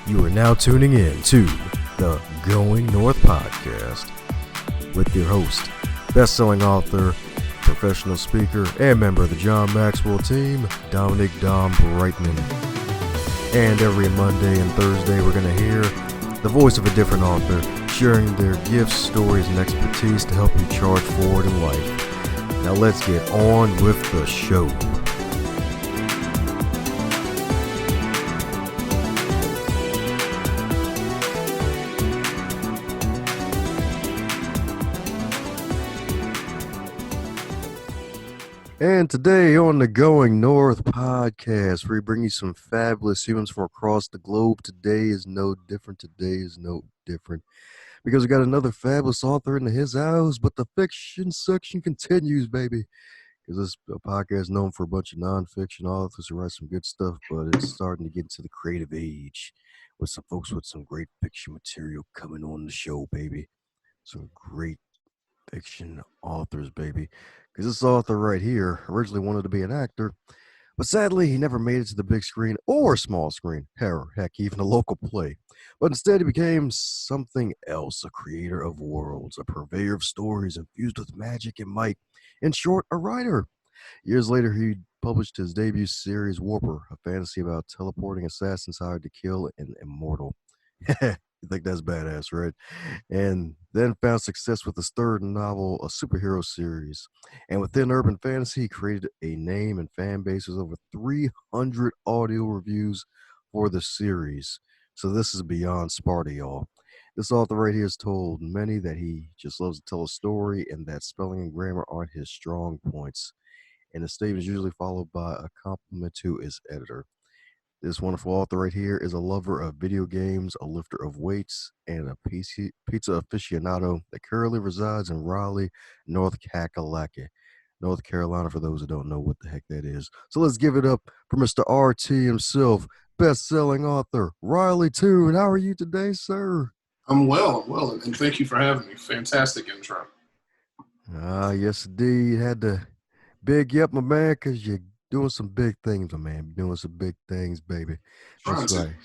You are now tuning in to the Going North podcast with your host, best-selling author, professional speaker, and member of the John Maxwell team, Dominic Dom Brightman. And every Monday and Thursday, we're going to hear the voice of a different author sharing their gifts, stories, and expertise to help you charge forward in life. Now let's get on with the show. And today on the Going North podcast, we bring you some fabulous humans from across the globe. Today is no different. Because we got another fabulous author in his house, but the fiction section continues, baby. Because this podcast is known for a bunch of nonfiction authors who write some good stuff, but it's starting to get into the creative age with some folks with some great fiction material coming on the show, baby. Some great fiction authors, baby. Because this author right here originally wanted to be an actor, but sadly he never made it to the big screen or small screen, heck, even a local play. But instead he became something else, a creator of worlds, a purveyor of stories infused with magic and might. In short, a writer. Years later, he published his debut series, Warper, a fantasy about teleporting assassins hired to kill an immortal. You think that's badass, right? And then found success with his third novel, a superhero series. And within urban fantasy, he created a name and fan base with over 300 audio reviews for the series. So this is beyond Sparta, y'all. This author right here has told many that he just loves to tell a story and that spelling and grammar aren't his strong points. And the statement is usually followed by a compliment to his editor. This wonderful author right here is a lover of video games, a lifter of weights, and a pizza aficionado that currently resides in Raleigh, North Carolina, for those who don't know what the heck that is. So let's give it up for Mr. RT himself, best-selling author, Riley Toon. How are you today, sir? I'm well, and thank you for having me. Fantastic intro. Yes, indeed. Had to big you up, my man, because you're doing some big things, my man. Doing some big things, baby. That's right.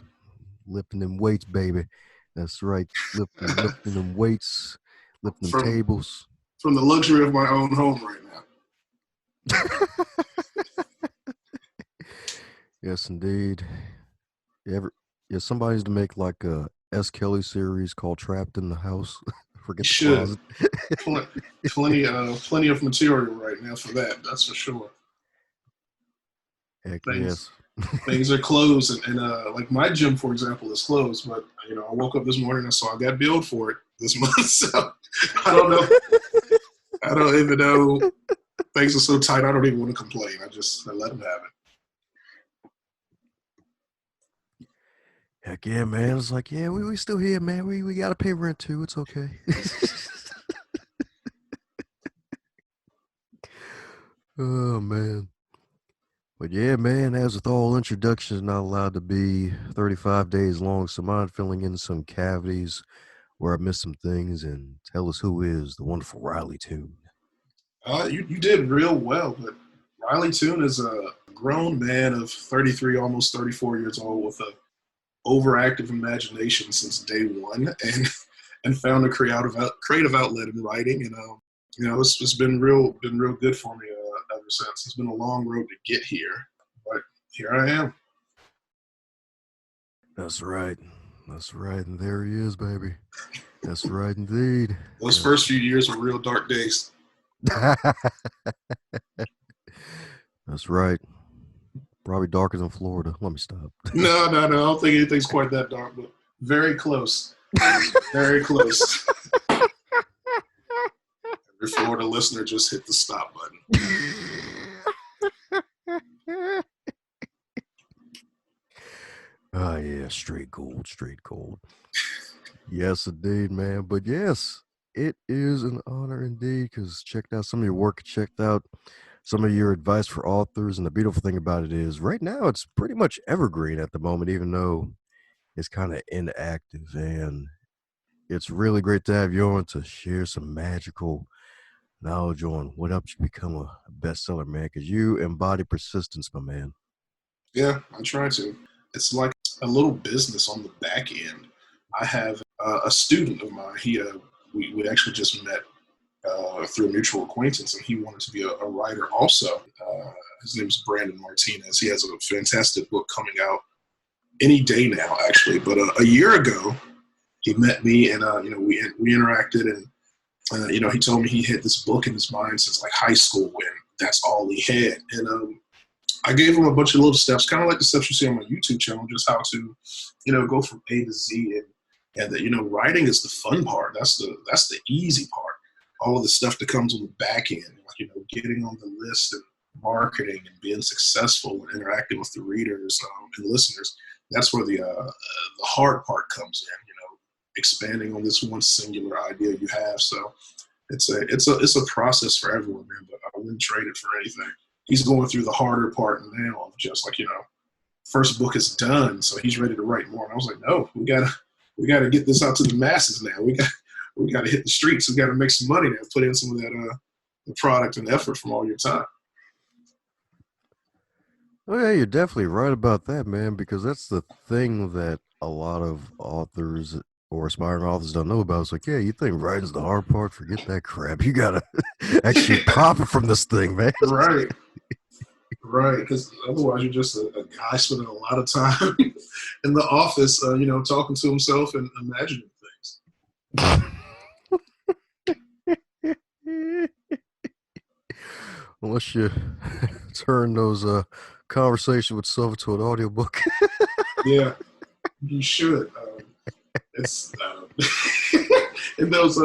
Lifting them weights, baby. That's right. Lifting them weights, lifting them tables. From the luxury of my own home right now. Yes, indeed. Somebody's to make like a S. Kelly series called Trapped in the House. Forget the closet. plenty of material right now for that. That's for sure. Heck yes. Things are closed, and like my gym, for example, is closed. But I woke up this morning and saw I got billed for it this month. So I don't know. I don't even know. Things are so tight. I don't even want to complain. I let them have it. Heck yeah, man. It's like, yeah, we still here, man. We got to pay rent too. It's okay. Oh, man. But yeah, man, as with all introductions, not allowed to be 35 days long, so mind filling in some cavities where I missed some things, and tell us who is the wonderful Riley Toon. You did real well, but Riley Toon is a grown man of 33, almost 34 years old with a overactive imagination since day one, and found a creative outlet in writing, and it's been real good for me ever since. It's been a long road to get here, but here I am. That's right, and there he is, baby. That's right, indeed. Those first few years were real dark days. That's right. Probably darker than Florida. Let me stop. No. I don't think anything's quite that dark, but very close. Very close. Every Florida listener just hit the stop button. Oh, yeah. Straight gold. Yes, indeed, man. But yes, it is an honor indeed, because checked out some of your work, checked out some of your advice for authors. And the beautiful thing about it is right now it's pretty much evergreen at the moment, even though it's kind of inactive. And it's really great to have you on to share some magical knowledge on what helps you become a bestseller, man, because you embody persistence, my man. Yeah, I try to. It's like a little business on the back end. I have a student of mine. We actually just met through a mutual acquaintance, and he wanted to be a writer also. His name is Brandon Martinez. He has a fantastic book coming out any day now, actually. But a year ago, he met me, and we interacted, and he told me he had this book in his mind since like high school, when that's all he had. And I gave him a bunch of little steps, kind of like the steps you see on my YouTube channel, just how to, go from A to Z, and that writing is the fun part. That's the easy part. All of the stuff that comes on the back end, like getting on the list and marketing and being successful and interacting with the readers and listeners. That's where the hard part comes in. Expanding on this one singular idea you have. So it's a process for everyone, man. But I wouldn't trade it for anything. He's going through the harder part now of just like first book is done, so he's ready to write more. And I was like, no, we gotta get this out to the masses now. We got to hit the streets. We got to make some money now. Put in some of that the product and effort from all your time. Oh yeah, you're definitely right about that, man, because that's the thing that a lot of authors or aspiring authors don't know about. It's like, yeah, you think writing's the hard part? Forget that crap. You gotta actually profit from this thing, man. Right. Right, because otherwise you're just a guy spending a lot of time in the office, talking to himself and imagining things. Unless you turn those conversation with self into an audiobook. Yeah, you should. It's and those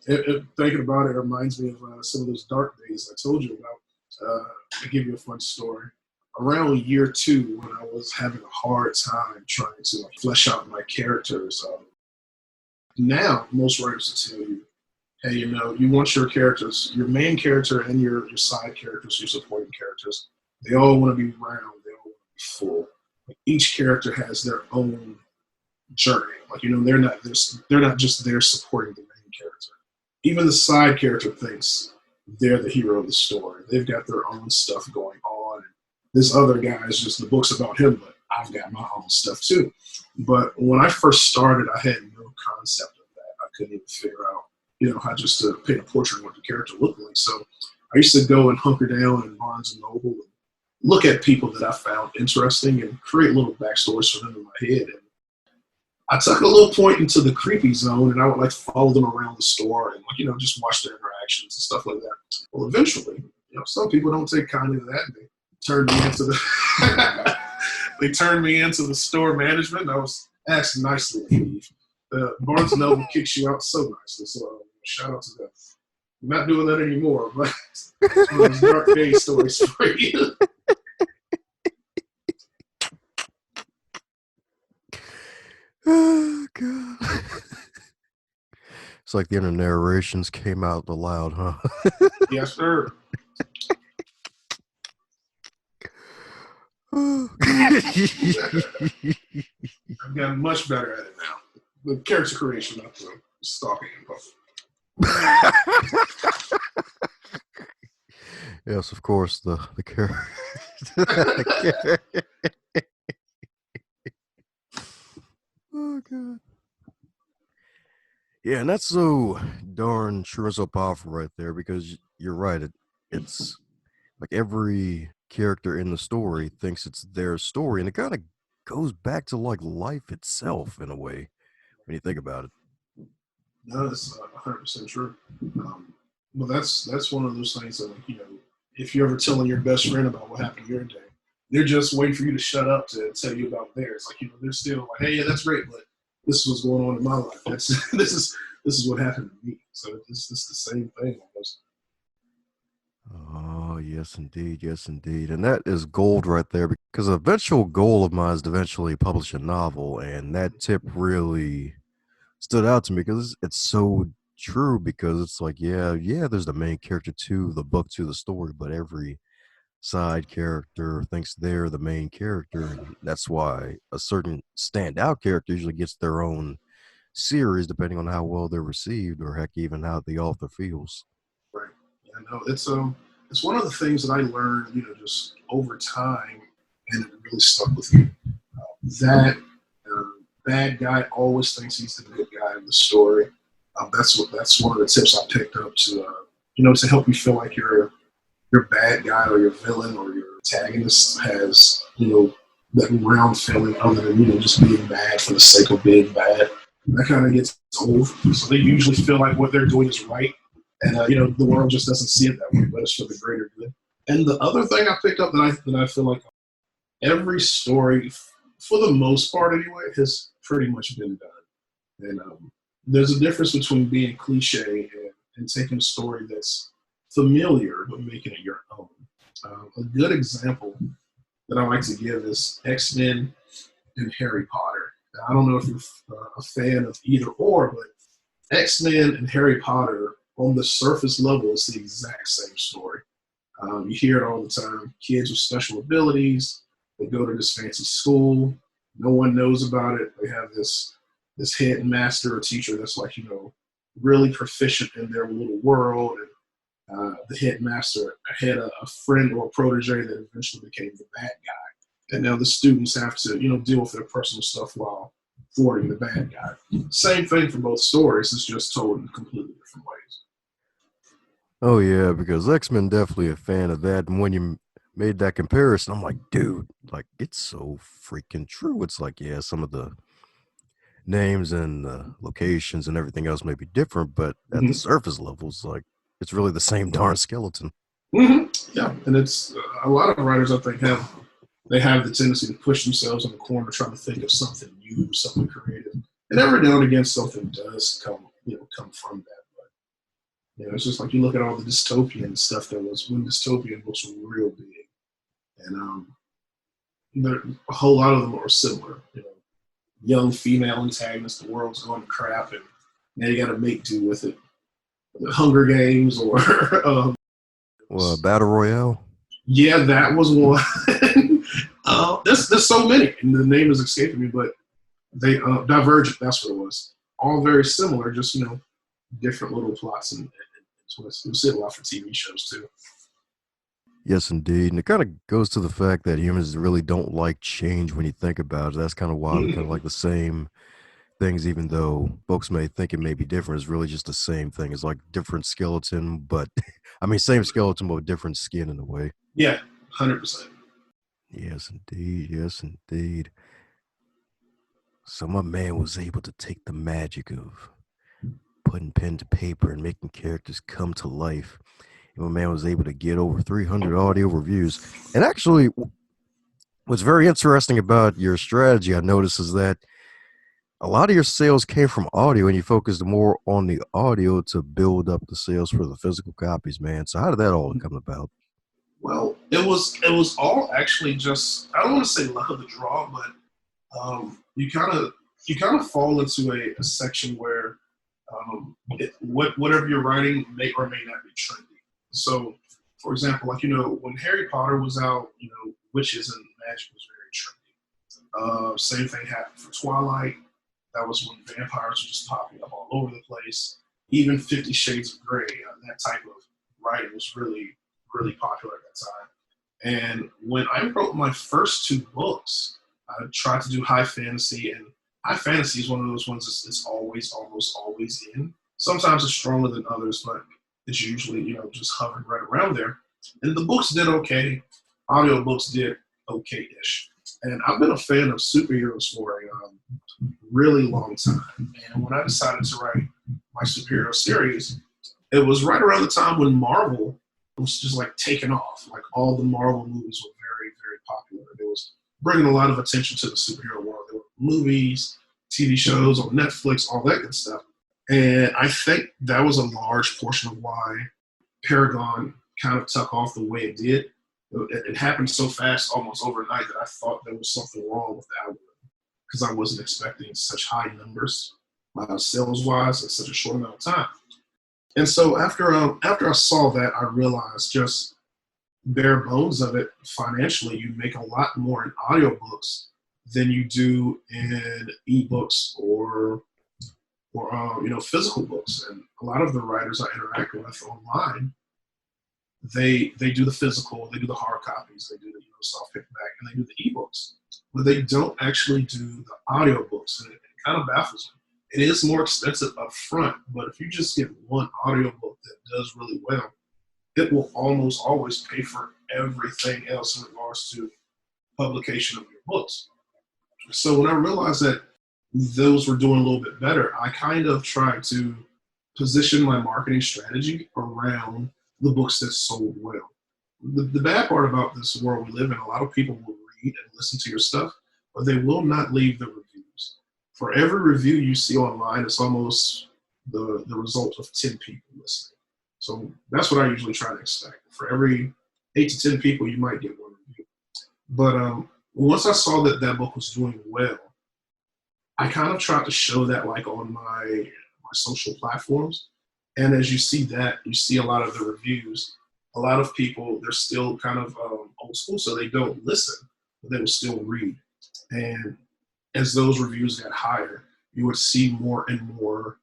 thinking about it reminds me of some of those dark days I told you about. To give you a fun story, around year 2, when I was having a hard time trying to flesh out my characters, now most writers will tell you, hey, you want your characters, your main character and your side characters, your supporting characters, they all want to be round, they all want to be full. Like, each character has their own journey. Like, they're not just there supporting the main character. Even the side character thinks they're the hero of the story. They've got their own stuff going on. This other guy is just, the book's about him, but I've got my own stuff too. But when I first started, I had no concept of that. I couldn't even figure out, how just to paint a portrait of what the character looked like. So I used to go and hunker down in Barnes and Noble and look at people that I found interesting and create little backstories for them in my head. And I took a little point into the creepy zone, and I would like follow them around the store and just watch their interactions and stuff like that. Well, eventually, some people don't take kindly to that, and they turned me into the they turned me into the store management. And I was asked nicely to leave. Barnes and Noble kicks you out so nicely, so shout out to them. I'm not doing that anymore, but it's one of those dark day stories for you. Oh god. It's like the inner narrations came out loud, huh? Yes, sir. I've gotten much better at it now. The character creation, not the stalking and puffing. Yes, of course, the character. Oh god. Yeah, and that's so darn sure and so powerful right there, because you're right. It's like every character in the story thinks it's their story, and it kind of goes back to like life itself in a way when you think about it. No, that's 100% true. Well, that's one of those things that, if you're ever telling your best friend about what happened your day, they're just waiting for you to shut up to tell you about theirs. Like, they're still like, hey, yeah, that's great, but this is what's going on in my life. This is what happened to me. So it's the same thing almost. Oh, yes, indeed. Yes, indeed. And that is gold right there, because the eventual goal of mine is to eventually publish a novel. And that tip really stood out to me because it's so true. Because it's like, yeah, there's the main character to the book, to the story, but every side character thinks they're the main character. And that's why a certain standout character usually gets their own series, depending on how well they're received, or heck, even how the author feels. Right. Yeah, no, it's one of the things that I learned, just over time, and it really stuck with me. that bad guy always thinks he's the good guy in the story. That's one of the tips I picked up to to help you feel like your bad guy or your villain or your antagonist has that round feeling other than just being bad for the sake of being bad. That kind of gets old. So they usually feel like what they're doing is right, and the world just doesn't see it that way, but it's for the greater good. And the other thing I picked up that I feel like every story, for the most part anyway, has pretty much been done. And there's a difference between being cliche and taking a story that's familiar but making it your own. A good example that I like to give is X-Men and Harry Potter. Now, I don't know if you're a fan of either or, but X-Men and Harry Potter, on the surface level, is the exact same story. You hear it all the time. Kids with special abilities, they go to this fancy school. No one knows about it. They have this headmaster or teacher that's like, really proficient in their little world. And the headmaster had a friend or a protege that eventually became the bad guy. And now the students have to, deal with their personal stuff while thwarting the bad guy. Same thing for both stories. It's just told in completely different ways. Oh yeah, because X-Men definitely a fan of that. And when you made that comparison, I'm like, dude, like it's so freaking true. It's like, yeah, some of the names and locations and everything else may be different, but at the Mm-hmm. surface levels, like it's really the same darn skeleton. Mm-hmm. Yeah, and it's a lot of writers I think have the tendency to push themselves in the corner, trying to think of something new, something creative. And every now and again, something does come from that. But it's just like you look at all the dystopian stuff that was when dystopian books were real big, and a whole lot of them are similar. Young female antagonist, the world's going to crap, and now you got to make do with it. The Hunger Games or Battle Royale. yeah, that was one. There's so many, and the name is escaping me, but they Divergent. That's what it was. All very similar, just different little plots and twists. You'll see it a lot for TV shows too. Yes, indeed. And it kind of goes to the fact that humans really don't like change when you think about it. That's kind of why we kind of like the same things, even though folks may think it may be different. It's really just the same thing. It's like different skeleton, but I mean, same skeleton, but with different skin in a way. Yeah, 100%. Yes, indeed. Yes, indeed. So my man was able to take the magic of putting pen to paper and making characters come to life. And my man was able to get over 300 audio reviews. And actually, what's very interesting about your strategy, I noticed, is that a lot of your sales came from audio and you focused more on the audio to build up the sales for the physical copies, man. So how did that all come about? Well, it was all actually just, I don't want to say luck of the draw, but you kind of fall into a section where whatever you're writing may or may not be trendy. So, for example, like when Harry Potter was out, witches and magic was very trendy. Same thing happened for Twilight. That was when vampires were just popping up all over the place. Even 50 Shades of Grey, that type of writing was really, really popular at that time. And when I wrote my first two books, I tried to do high fantasy, and high fantasy is one of those ones that's always, almost always in. Sometimes it's stronger than others, but it's usually, just hovering right around there. And the books did okay. Audiobooks did okay-ish. And I've been a fan of superheroes for a really long time. And when I decided to write my superhero series, it was right around the time when Marvel was just like taking off. Like all the Marvel movies were very, very popular. It was bringing a lot of attention to the superhero world. There were movies, TV shows on Netflix, all that good stuff. And I think that was a large portion of why Paragon kind of took off the way it did. It happened so fast, almost overnight, that I thought there was something wrong with the algorithm because I wasn't expecting such high numbers sales-wise in such a short amount of time. And so after I saw that, I realized just bare bones of it financially, you make a lot more in audiobooks than you do in ebooks or physical books. And a lot of the writers I interact with online, they do the physical, they do the hard copies, they do the soft paperback, and they do the ebooks. but they don't actually do the audiobooks, and it kind of baffles me. It is more expensive up front, but if you just get one audiobook that does really well, it will almost always pay for everything else in regards to publication of your books. So when I realized that those were doing a little bit better, I kind of tried to position my marketing strategy around the books that sold well. The bad part about this world we live in, a lot of people will read and listen to your stuff, but they will not leave the reviews. For every review you see online, it's almost the result of 10 people listening. So that's what I usually try to expect. For every 8 to 10 people, you might get one review. But once I saw that that book was doing well, I kind of tried to show that like on my social platforms. And as you see that, you see a lot of the reviews. A lot of people, they're still kind of old school, so they don't listen, but they will still read. And as those reviews got higher, you would see more and more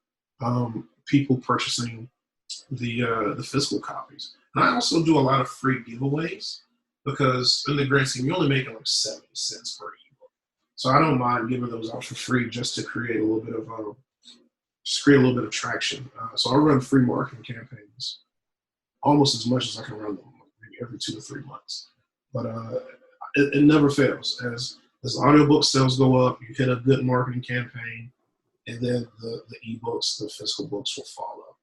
people purchasing the physical copies. And I also do a lot of free giveaways because in the grand scheme, you're only making like 70 cents per ebook. So I don't mind giving those out for free just to create a little bit of traction. So I run free marketing campaigns almost as much as I can run them, maybe every 2 to 3 months. But it never fails. As audiobook sales go up, you hit a good marketing campaign, and then the ebooks, the physical books will follow.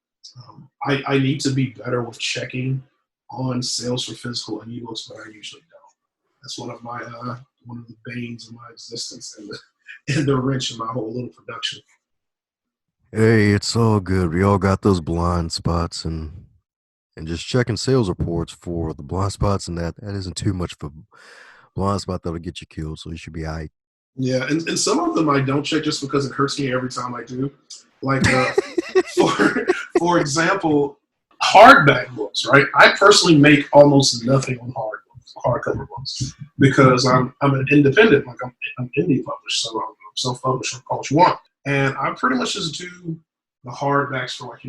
I need to be better with checking on sales for physical and ebooks, but I usually don't. That's one of the banes of my existence and the wrench in my whole little production. Hey, it's all good. We all got those blind spots, and just checking sales reports for the blind spots, and that isn't too much of a blind spot that'll get you killed. So you should be all right. Yeah, and some of them I don't check just because it hurts me every time I do. Like for for example, hardback books, right? I personally make almost nothing on hardcover books because I'm an independent, like I'm indie published, so I'm self-published, call what you want, and I pretty much just do the hardbacks for like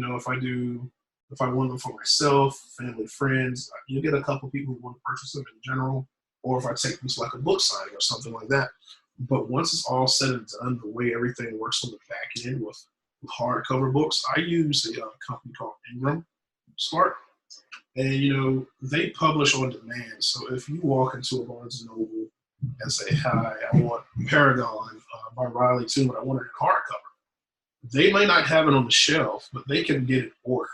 if I want them for myself, family, friends, you get a couple people who want to purchase them in general, or if I take them to like a book signing or something like that. But once it's all said and done, the way everything works on the back end with hardcover books, I use a company called Ingram Smart, and they publish on demand. So if you walk into a Barnes and Noble and say, "Hi, I want Paragon by Riley Toon, but I want it in hardcover," they may not have it on the shelf, but they can get it ordered.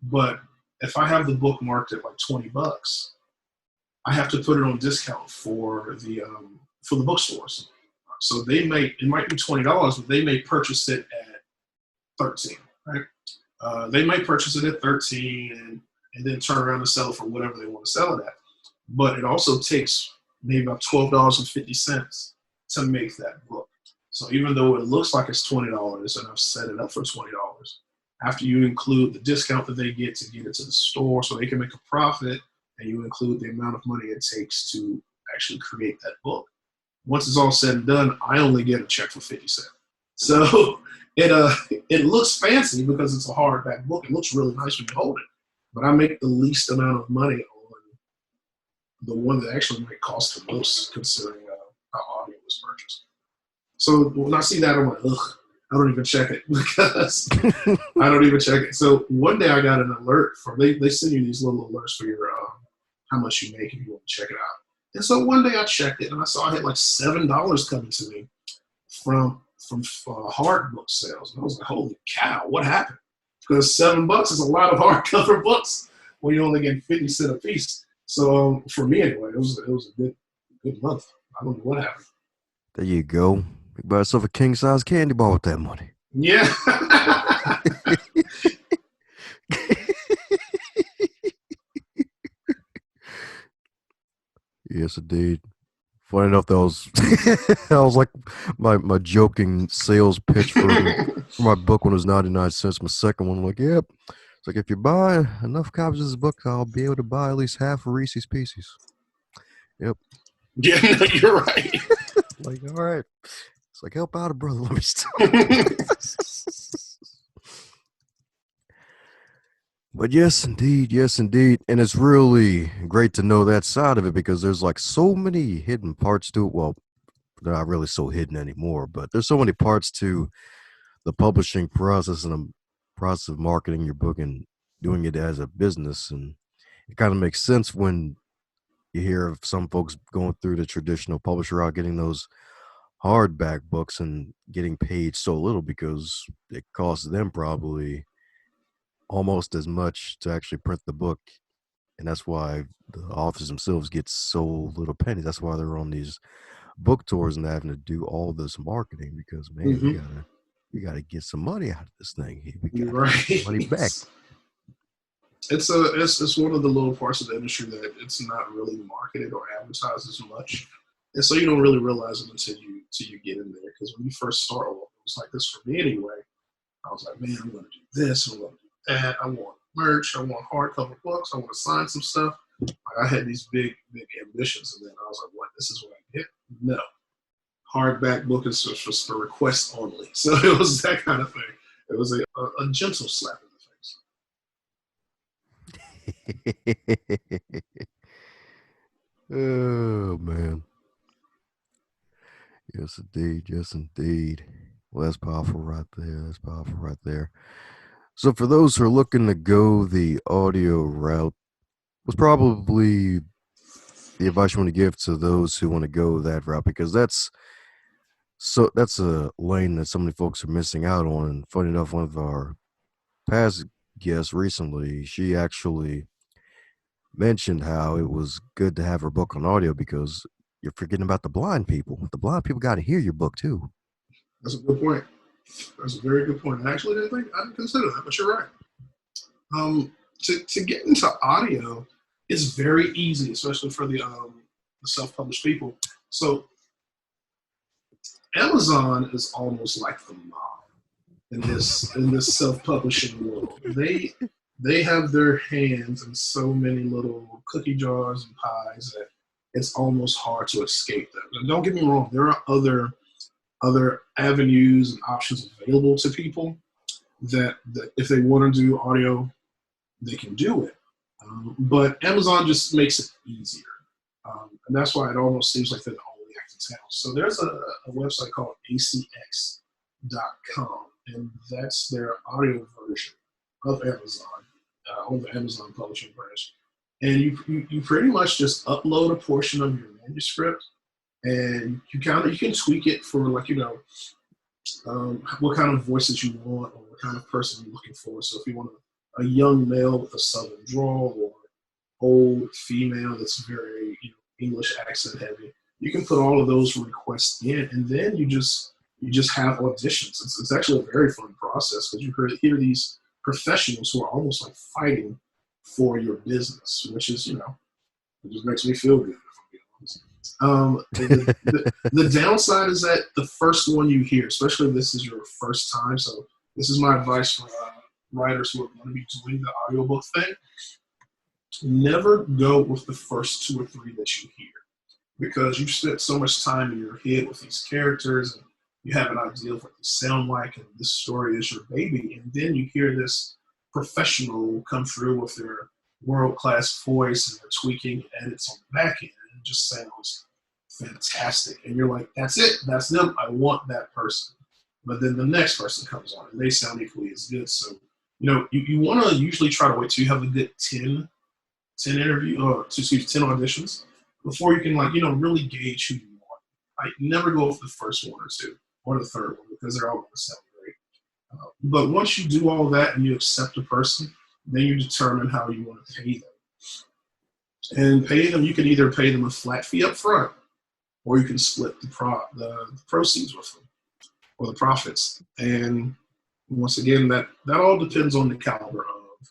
But if I have the book marked at like $20, I have to put it on discount for the bookstores. So it might be $20, but they may purchase it at 13. Right? They may purchase it at 13 and then turn around and sell it for whatever they want to sell it at. But it also takes maybe about $12.50 to make that book. So even though it looks like it's $20 and I've set it up for $20, after you include the discount that they get to get it to the store so they can make a profit, and you include the amount of money it takes to actually create that book, once it's all said and done, I only get a check for 50 cents. So it looks fancy because it's a hardback book. It looks really nice when you hold it. But I make the least amount of money on the one that actually might cost the most, considering how audio was purchased. So when I see that, I'm like, ugh, I don't even check it because I don't even check it. So one day I got an alert they send you these little alerts for your how much you make if you want to check it out. And so one day I checked it and I saw I had like $7 coming to me from hard book sales. And I was like, holy cow, what happened? Because $7 is a lot of hardcover books when you only get 50 cents a piece. So for me anyway, it was a good month. I don't know what happened. There you go. You buy yourself a king size candy bar with that money. Yeah. Yes, indeed. Funny enough, that was that was like my joking sales pitch for my book when it was 99 cents. My second one, like, yep. It's like if you buy enough copies of this book, I'll be able to buy at least half of Reese's Pieces. Yep. Yeah, no, you're right. Like, all right. It's like, help out a brother. Let me stop. But yes, indeed. Yes, indeed. And it's really great to know that side of it because there's like so many hidden parts to it. Well, they're not really so hidden anymore. But there's so many parts to the publishing process and the process of marketing your book and doing it as a business. And it kind of makes sense when you hear of some folks going through the traditional publisher route, getting those hardback books and getting paid so little because it costs them probably almost as much to actually print the book. And that's why the authors themselves get so little pennies. That's why they're on these book tours and having to do all this marketing because man, Hmm. we gotta get some money out of this thing. We You're gotta get some right. money back. It's one of the little parts of the industry that it's not really marketed or advertised as much, and so you don't really realize it until you get in there. Because when you first start, well, it was like this for me anyway. I was like, man, I'm going to do this, I'm going to do that. I want merch, I want hardcover books, I want to sign some stuff. Like, I had these big ambitions, and then I was like, what? This is what I get? No, hardback book is just for requests only. So it was that kind of thing. It was a gentle slap in Oh man. Yes indeed. Yes indeed. Well, that's powerful right there. That's powerful right there. So for those who are looking to go the audio route, was probably the advice you want to give to those who want to go that route because that's a lane that so many folks are missing out on. And funny enough, one of our past guests recently, she actually mentioned how it was good to have her book on audio because you're forgetting about the blind people. The blind people got to hear your book too. That's a good point. That's a very good point. I actually didn't consider that, but you're right. To get into audio is very easy, especially for the self-published people. So Amazon is almost like the mob in this self-publishing world. They have their hands in so many little cookie jars and pies that it's almost hard to escape them. And don't get me wrong, there are other avenues and options available to people that if they want to do audio, they can do it. But Amazon just makes it easier. And that's why it almost seems like they're the only act in town. So there's a website called acx.com, and that's their audio version of Amazon, on the Amazon publishing branch. And you pretty much just upload a portion of your manuscript, and you can tweak it for, like, what kind of voices you want or what kind of person you're looking for. So if you want a young male with a southern drawl or old female that's very English accent heavy, you can put all of those requests in, and then you just have auditions. It's actually a very fun process because you hear these professionals who are almost like fighting for your business, which is it just makes me feel good, if I'm being honest. The downside is that the first one you hear, especially if this is your first time, so this is my advice for writers who are going to be doing the audiobook thing. Never go with the first two or three that you hear, because you've spent so much time in your head with these characters and you have an idea of what they sound like, and this story is your baby. And then you hear this professional come through with their world-class voice and their tweaking edits on the back end, and it just sounds fantastic. And you're like, that's it, that's them, I want that person. But then the next person comes on and they sound equally as good. So, you want to usually try to wait till you have a good 10 auditions before you can really gauge who you want. Like, never go with the first one or two or the third one, because they're all going to sound great. But once you do all that and you accept a person, then you determine how you want to pay them. And pay them, you can either pay them a flat fee up front, or you can split the proceeds with them, or the profits. And once again, that all depends on the caliber of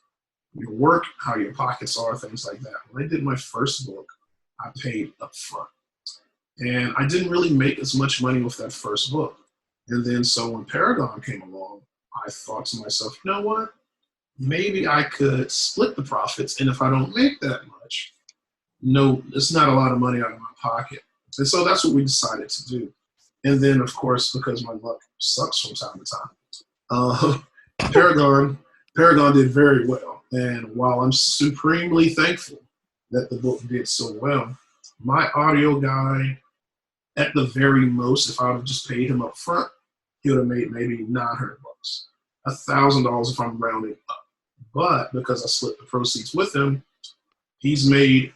your work, how your pockets are, things like that. When I did my first book, I paid up front. And I didn't really make as much money with that first book. And then so when Paragon came along, I thought to myself, you know what? Maybe I could split the profits. And if I don't make that much, no, it's not a lot of money out of my pocket. And so that's what we decided to do. And then, of course, because my luck sucks from time to time, Paragon did very well. And while I'm supremely thankful that the book did so well, my audio guy At the very most, if I would have just paid him up front, he would have made maybe $900, $1,000 if I'm rounding up. But because I split the proceeds with him, he's made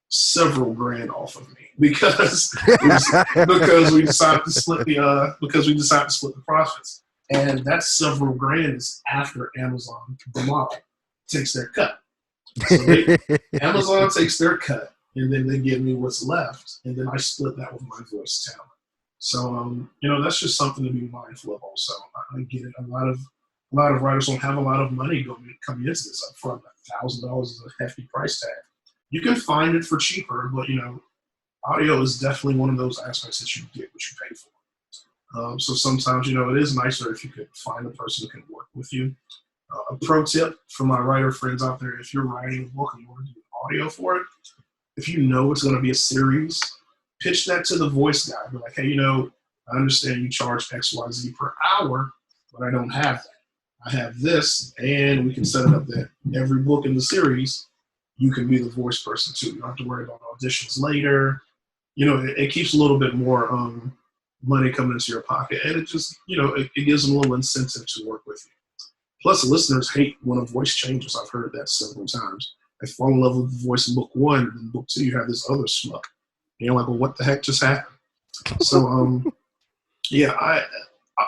several grand off of me because we decided to split the profits, and that several grand is after Amazon, the model, takes their cut. So Amazon takes their cut, and then they give me what's left, and then I split that with my voice talent. So that's just something to be mindful of. Also, I get it. A lot of writers don't have a lot of money coming into this up front. $1,000 is a hefty price tag. You can find it for cheaper, but audio is definitely one of those aspects that you get what you pay for. So sometimes it is nicer if you could find a person who can work with you. A pro tip for my writer friends out there: if you're writing a book and you want to do audio for it, if you know it's going to be a series, pitch that to the voice guy. Be like, hey, I understand you charge XYZ per hour, but I don't have that. I have this, and we can set it up that every book in the series, you can be the voice person too. You don't have to worry about auditions later. It keeps a little bit more money coming into your pocket, and it just, it gives them a little incentive to work with you. Plus, listeners hate when a voice changes. I've heard that several times. They fall in love with the voice in book one, and in book two, you have this other schmuck. And you're like, well, what the heck just happened? So,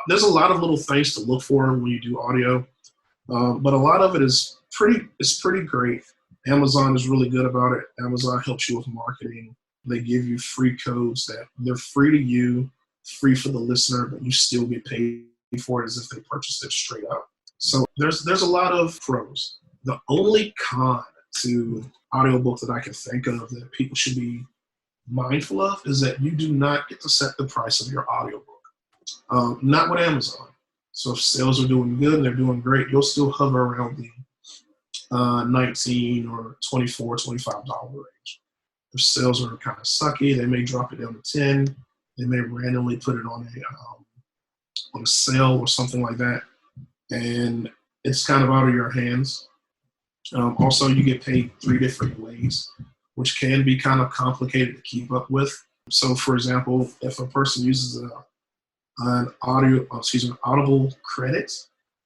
there's a lot of little things to look for when you do audio, but a lot of it is pretty great. Amazon is really good about it. Amazon helps you with marketing. They give you free codes that they're free to you, free for the listener, but you still get paid for it as if they purchased it straight up. So there's a lot of pros. The only con to audiobook that I can think of that people should be mindful of is that you do not get to set the price of your audiobook. Not with Amazon. So if sales are doing good and they're doing great, you'll still hover around the $19 or $24, $25 range. If sales are kind of sucky, they may drop it down to $10. They may randomly put it on a sale or something like that, and it's kind of out of your hands. Also, you get paid 3 different ways, which can be kind of complicated to keep up with. So, for example, if a person uses an Audible credit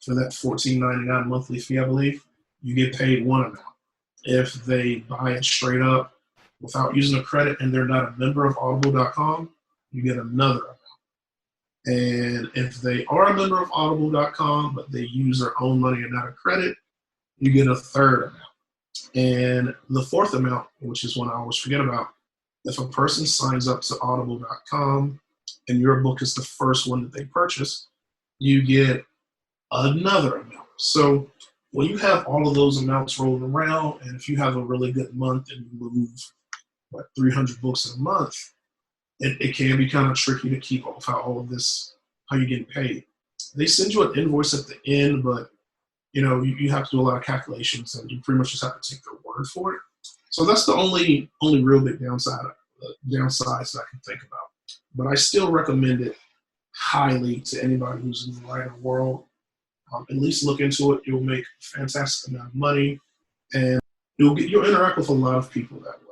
for that $14.99 monthly fee, I believe, you get paid one amount. If they buy it straight up without using a credit and they're not a member of audible.com, you get another amount. And if they are a member of audible.com, but they use their own money and not a credit, you get a third amount. And the fourth amount, which is one I always forget about, if a person signs up to audible.com and your book is the first one that they purchase, you get another amount. So when you have all of those amounts rolling around, and if you have a really good month and you move 300 books in a month, it can be kind of tricky to keep up with how you're getting paid. They send you an invoice at the end, but you have to do a lot of calculations, and you pretty much just have to take their word for it. So that's the only real big downsides that I can think about. But I still recommend it highly to anybody who's in the writing world. At least look into it. You'll make a fantastic amount of money, and you'll interact with a lot of people that way.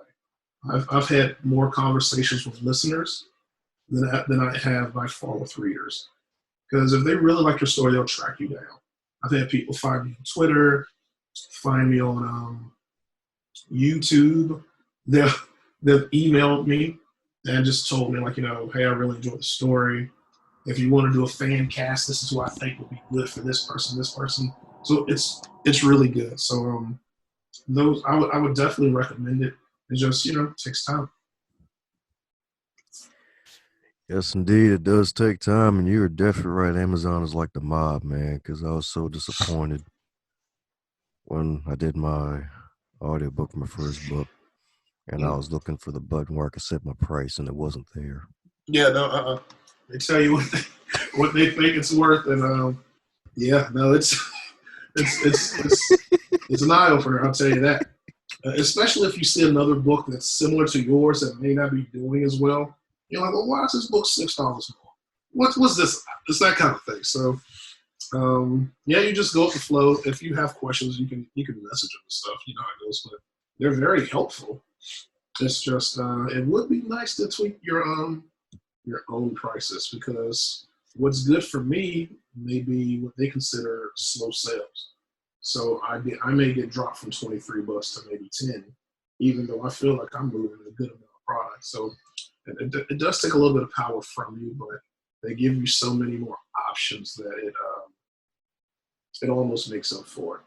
I've had more conversations with listeners than I have by far with readers, because if they really like your story, they'll track you down. I've had people find me on Twitter, find me on YouTube. They've emailed me and just told me, like, hey, I really enjoyed the story. If you want to do a fan cast, this is who I think would be good for this person. So it's really good. So those I would definitely recommend it. It just takes time. Yes, indeed, it does take time, and you're definitely right. Amazon is like the mob, man, because I was so disappointed when I did my audiobook for my first book, and I was looking for the button where I could set my price, and it wasn't there. Yeah, no, they tell you what they think it's worth, and it's an eye opener. I'll tell you that. Especially if you see another book that's similar to yours that may not be doing as well. You're like, well, why is this book $6 more? What's this? It's that kind of thing. So, you just go with the flow. If you have questions, you can message them and stuff. You know how it goes, but they're very helpful. It's just it would be nice to tweak your your own prices, because what's good for me may be what they consider slow sales. So I may get dropped from $23 to maybe 10, even though I feel like I'm moving a good amount of product. So it does take a little bit of power from you, but they give you so many more options that it almost makes up for it.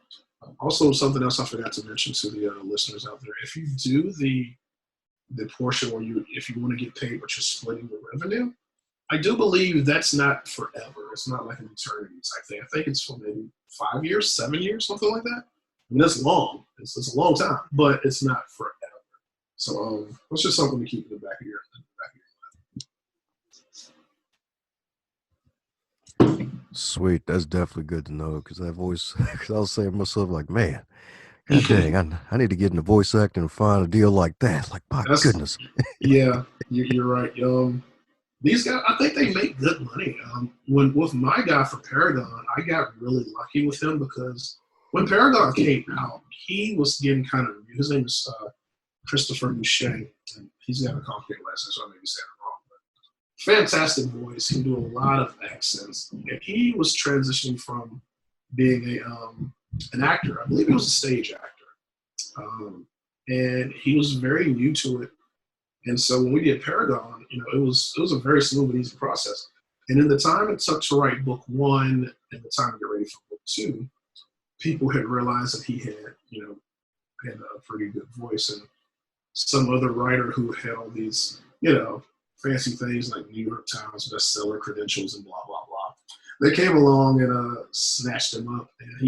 Also, something else I forgot to mention to the listeners out there: if you do the portion where if you want to get paid, but you're splitting the revenue, I do believe that's not forever. It's not like an eternity type thing. I think it's for maybe 5 years, 7 years, something like that. I mean, that's long. It's a long time, but it's not forever. So it's just something to keep in the back of your Sweet. That's definitely good to know because I've always, cause I was saying to myself, like, man, god dang, I need to get into voice acting and find a deal like that. Like, my That's goodness. yeah, you're right. These guys, I think they make good money. When with my guy for Paragon, I got really lucky with him because when Paragon came out, he was getting kind of new. His name is Christopher Boucher, and he's got a complicated last name, so I may be saying it wrong. But fantastic voice, can do a lot of accents, and he was transitioning from being an actor. I believe he was a stage actor, and he was very new to it. And so when we did Paragon, it was a very smooth and easy process. And in the time it took to write book one and the time to get ready for book two, people had realized that he had a pretty good voice. And some other writer who had all these, fancy things like New York Times bestseller credentials and blah, blah, blah. They came along and snatched him up. And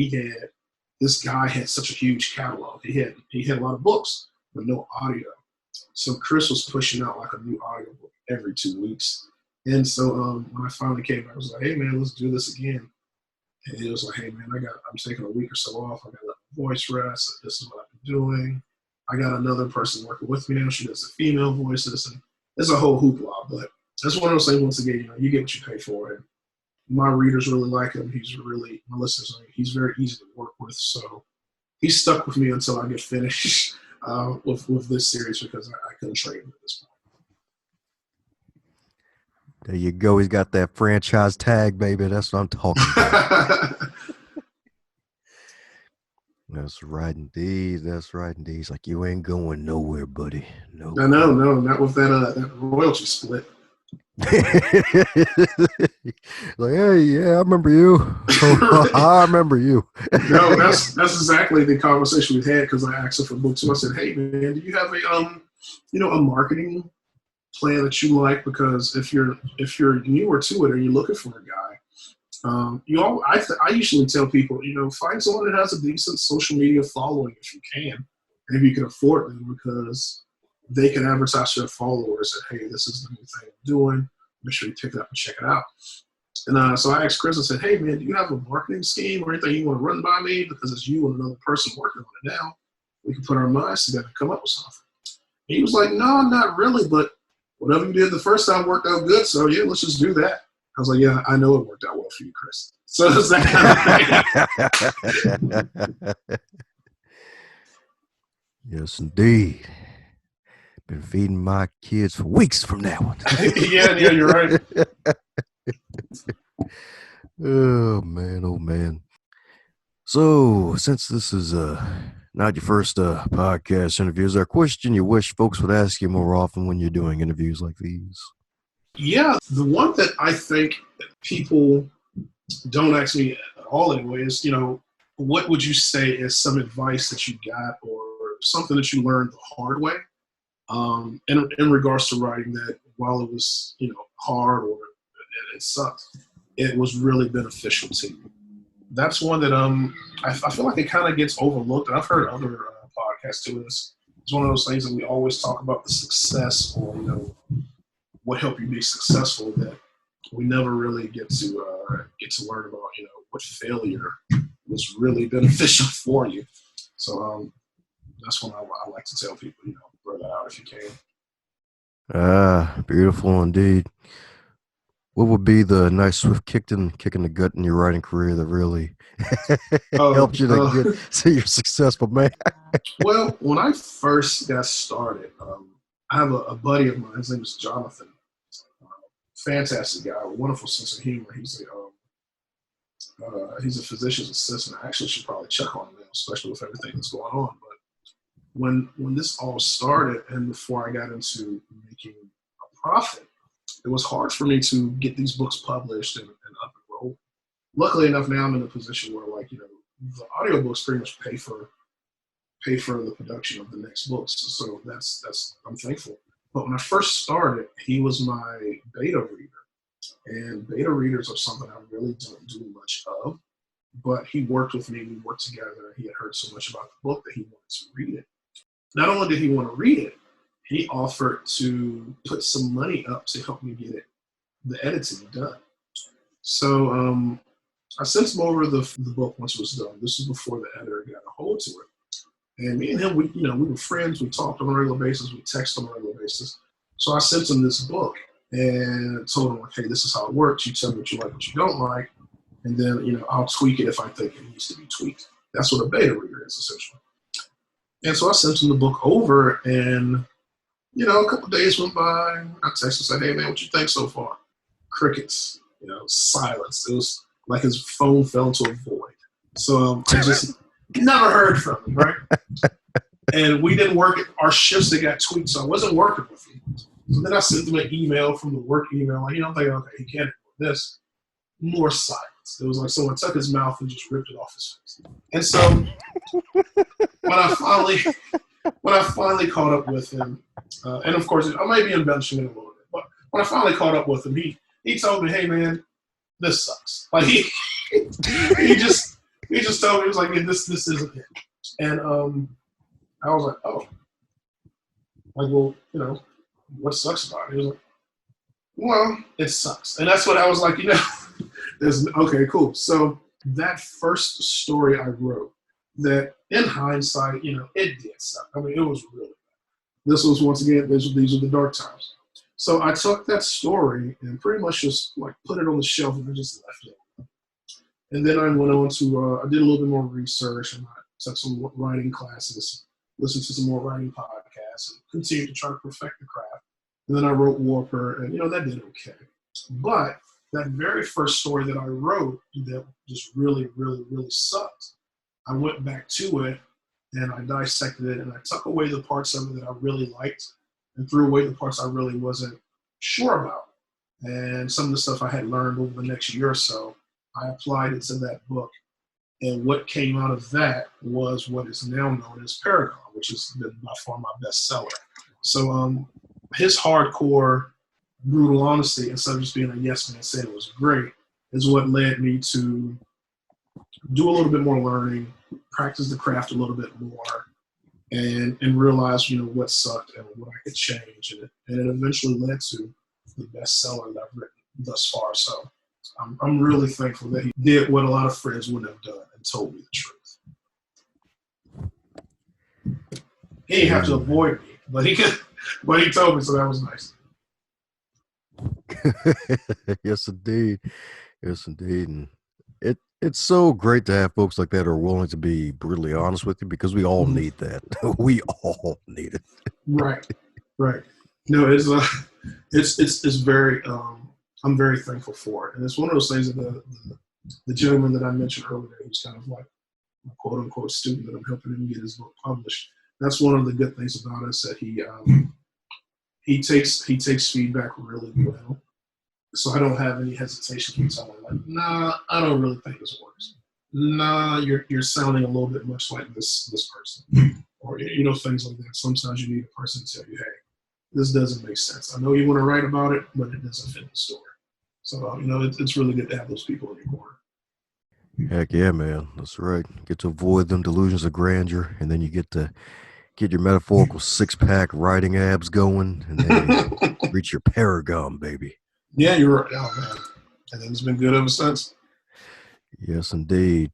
this guy had such a huge catalog. He had a lot of books, but no audio. So Chris was pushing out like a new audiobook every 2 weeks. And so when I finally came back, I was like, hey man, let's do this again. And he was like, hey man, I'm taking a week or so off. I got to let my voice rest. This is what I've been doing. I got another person working with me now. She does the female voices, and it's a whole hoopla. But that's one of those things. Once again, you get what you pay for. And my readers really like him. My listeners, he's very easy to work with. So he's stuck with me until I get finished with this series because I couldn't trade him at this point. There you go. He's got that franchise tag, baby. That's what I'm talking about. That's right, indeed. That's right, indeed. He's like, you ain't going nowhere, buddy. No. No, not with that royalty split. Like, hey, yeah, I remember you. I remember you. No, that's exactly the conversation we had because I asked him for book two. I said, hey man, do you have a marketing plan that you like? Because if you're newer to it or you're looking for a guy, I usually tell people, find someone that has a decent social media following if you can, and if you can afford them, because they can advertise to their followers that, hey, this is the new thing I'm doing. Make sure you pick it up and check it out. And so I asked Chris, I said, hey man, do you have a marketing scheme or anything you want to run by me? Because it's you and another person working on it now. We can put our minds together and come up with something. And he was like, no, not really, but whatever you did the first time worked out good. So yeah, let's just do that. I was like, yeah, I know it worked out well for you, Chris. So it's that kind of thing. Yes, indeed. Been feeding my kids for weeks from now. yeah, you're right. Oh man. So since this is not your first podcast interview, is there a question you wish folks would ask you more often when you're doing interviews like these? Yeah, the one that I think people don't ask me at all anyway is, what would you say is some advice that you got or something that you learned the hard way in regards to writing that while it was, hard or it sucked, it was really beneficial to you? That's one that I feel like it kind of gets overlooked. And I've heard other podcasts too. It's one of those things that we always talk about the success or, what helped you be successful, that we never really get to learn about, what failure was really beneficial for you. So that's one I like to tell people, throw that out if you can. Beautiful indeed. What would be the nice swift kick in the gut in your writing career that really helped you to get to your successful man? Well, when I first got started, I have a buddy of mine. His name is Jonathan. fantastic guy, wonderful sense of humor. He's a physician's assistant. I actually should probably check on him now, especially with everything that's going on. But when this all started, and before I got into making a profit, it was hard for me to get these books published and up and roll. Luckily enough, now I'm in a position where, like, the audiobooks pretty much pay for the production of the next books. So that's I'm thankful. But when I first started, he was my beta reader. And beta readers are something I really don't do much of. But he worked with me, we worked together. He had heard so much about the book that he wanted to read it. Not only did he want to read it, he offered to put some money up to help me get the editing done. So I sent him over the book once it was done. This was before the editor got a hold to it. And me and him, we were friends. We talked on a regular basis. We texted on a regular basis. So I sent him this book and told him, like, hey, this is how it works. You tell me what you like, what you don't like. And then, I'll tweak it if I think it needs to be tweaked. That's what a beta reader is, essentially. And so I sent him the book over, and, a couple of days went by. I texted and said, hey, man, what you think so far? Crickets, silence. It was like his phone fell into a void. So I just never heard from him, right? And we didn't work. Our shifts, they got tweaked, so I wasn't working with him. So then I sent him an email from the work email, like, I'm thinking, okay, he can't do this. More silence. It was like someone took his mouth and just ripped it off his face. And so when I finally caught up with him, and of course I might be embellishing it a little bit, but when I finally caught up with him, he told me, hey man, this sucks. Like he just told me, he was like, yeah, this isn't it. And I was like, oh, like, well, what sucks about it? He was like, well, it sucks. And that's what I was like, okay, cool. So that first story I wrote, that in hindsight, it did suck. I mean, it was really bad. This was, once again, these are the dark times. So I took that story and pretty much just like put it on the shelf and I just left it. And then I went on to, I did a little bit more research and I took some writing classes, listened to some more writing podcasts, and continued to try to perfect the craft. And then I wrote Warper, and that did okay. But that very first story that I wrote that just really, really, really sucked, I went back to it and I dissected it and I took away the parts of it that I really liked and threw away the parts I really wasn't sure about. And some of the stuff I had learned over the next year or so, I applied it to that book. And what came out of that was what is now known as Paragon, which has been by far my best seller. So his hardcore, brutal honesty, instead of just being a yes man saying it was great, is what led me to do a little bit more learning, practice the craft a little bit more, and realize, what sucked and what I could change. And it eventually led to the bestseller that I've written thus far. So I'm really thankful that he did what a lot of friends wouldn't have done and told me the truth. He didn't have to avoid me, but he could. But he told me, so that was nice. Yes, indeed. Yes, indeed. And it's so great to have folks like that who are willing to be brutally honest with you, because we all need that. We all need it. Right. No, it's very. I'm very thankful for it, and it's one of those things that the gentleman that I mentioned earlier, who's kind of like a quote unquote student that I'm helping him get his book published. That's one of the good things about us, that he takes feedback really well. So I don't have any hesitation to tell him, like, nah, I don't really think this works. Nah, you're sounding a little bit much like this person, or things like that. Sometimes you need a person to tell you, hey, this doesn't make sense. I know you want to write about it, but it doesn't fit the story. So it's really good to have those people in your corner. Heck yeah, man. That's right. Get to avoid them delusions of grandeur, and then you get to get your metaphorical six-pack writing abs going, and then you reach your paragon, baby. Yeah, you're right. Oh, man. And then it's been good ever since. Yes, indeed.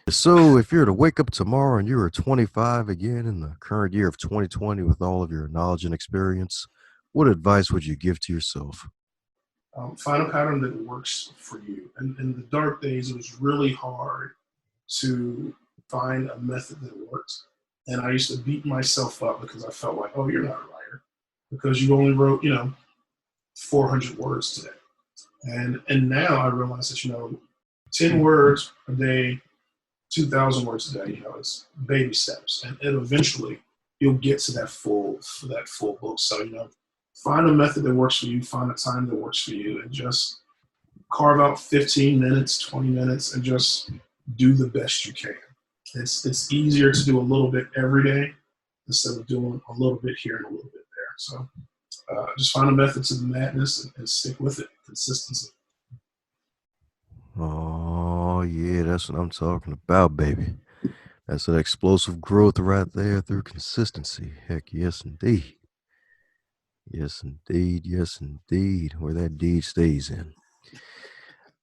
So if you were to wake up tomorrow and you were 25 again in the current year of 2020 with all of your knowledge and experience, what advice would you give to yourself? Find a pattern that works for you. And in the dark days, it was really hard to find a method that worked. And I used to beat myself up because I felt like, oh, you're not a writer because you only wrote, 400 words today. And now I realize that, 10 words a day, 2,000 words a day, it's baby steps. And eventually you'll get to that full book. So, find a method that works for you, find a time that works for you, and just carve out 15 minutes, 20 minutes, and just do the best you can. It's easier to do a little bit every day instead of doing a little bit here and a little bit there. So just find a method to the madness and stick with it. Consistency. Oh, yeah, that's what I'm talking about, baby. That's that explosive growth right there through consistency. Heck, yes, indeed. Yes, indeed. Yes, indeed. Where that deed stays in.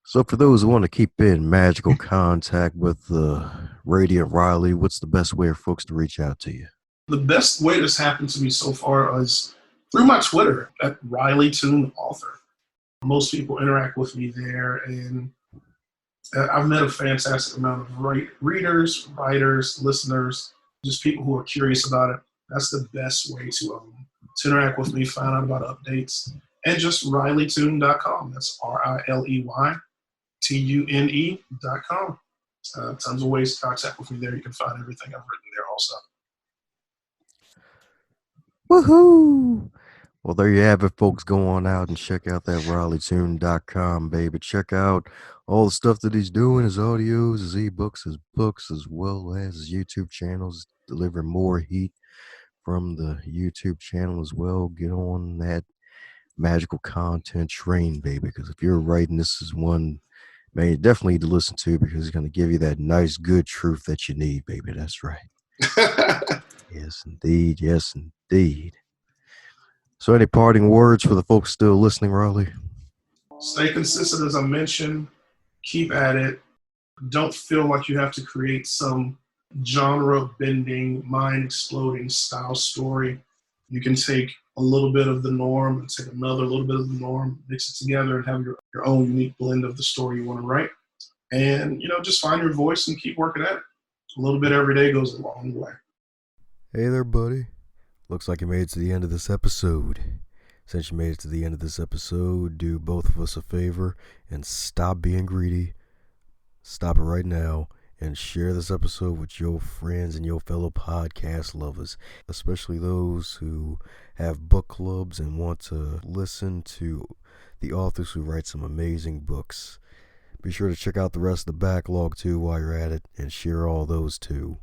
So, for those who want to keep in magical contact with Radiant Riley, what's the best way for folks to reach out to you? The best way this happened to me so far is through my Twitter at Riley Toon Author. Most people interact with me there, and I've met a fantastic amount of readers, writers, listeners, just people who are curious about it. That's the best way to interact with me, find out about updates, and just RileyTune.com. That's RileyTune.com. Tons of ways to contact with me there. You can find everything I've written there also. Woohoo! Well, there you have it, folks. Go on out and check out that RileyTune.com, baby. Check out all the stuff that he's doing, his audios, his ebooks, his books, as well as his YouTube channels, delivering more heat from the YouTube channel as well. Get on that magical content train, baby, because if you're writing, this is one, man, you definitely need to listen to, because it's going to give you that nice, good truth that you need, baby. That's right. Yes, indeed. Yes, indeed. So, any parting words for the folks still listening, Riley? Stay consistent, as I mentioned. Keep at it. Don't feel like you have to create some genre-bending, mind-exploding style story. You can take a little bit of the norm and take another little bit of the norm, mix it together, and have your own unique blend of the story you want to write. And, just find your voice and keep working at it. A little bit every day goes a long way. Hey there, buddy. Looks like you made it to the end of this episode. Since you made it to the end of this episode, do both of us a favor and stop being greedy. Stop it right now and share this episode with your friends and your fellow podcast lovers, especially those who have book clubs and want to listen to the authors who write some amazing books. Be sure to check out the rest of the backlog too while you're at it, and share all those too.